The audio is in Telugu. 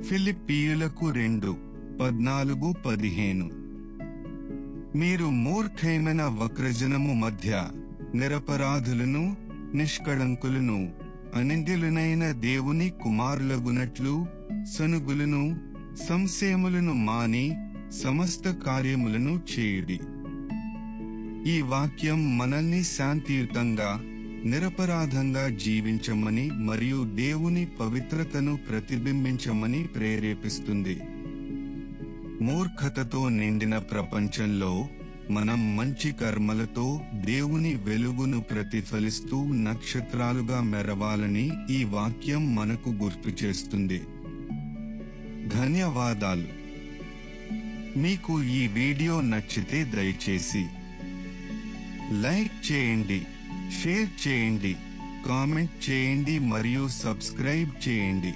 ఫిలిప్పీయులకు 2:14-15. మీరు మూర్ఖమైన వక్రజనము మధ్య నిరపరాధులను నిష్కళంకులను అనింద్యులనైన దేవుని కుమారులగునట్లు సనుగులను సంశయములను మాని సమస్త కార్యములను చేయుడి. ఈ వాక్యం మనల్ని శాంతియుతంగా నిరపరాధంగా జీవించమని మరియు దేవుని పవిత్రతను ప్రతిబింబించమని ప్రేరేపిస్తుంది. మూర్ఖతతో నిండిన ప్రపంచంలో మనం మంచి కర్మలతో దేవుని వెలుగును ప్రతిఫలిస్తూ నక్షత్రాలుగా మెరవాలని ఈ వాక్యం మనకు గుర్తు చేస్తుంది. ధన్యవాదాలు. మీకు ఈ వీడియో నచ్చితే దయచేసి లైక్ చేయండి, షేర్ చేయండి, కామెంట్ చేయండి మరియు సబ్స్క్రైబ్ చేయండి.